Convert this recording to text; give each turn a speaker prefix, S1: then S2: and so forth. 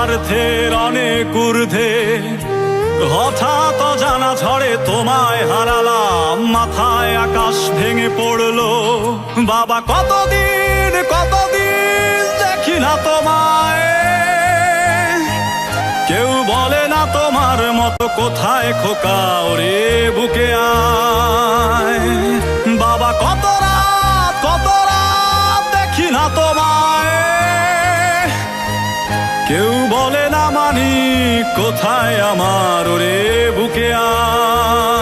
S1: স্বার্থের অনেক ঊর্ধ্বে হঠাৎ জানা ঝড়ে তোমায় হারালাম, মাথায় আকাশ ভেঙে পড়লো। বাবা কতদিন দেখি না তোমায়, কেউ বলে না তোমার মতো কোথায় খোকা, ওরে বুকে আয়। বাবা কত রাত দেখি না তোমায়, কেউ বলে না মানি কোথায় আমার, ওরে বুকে আয়।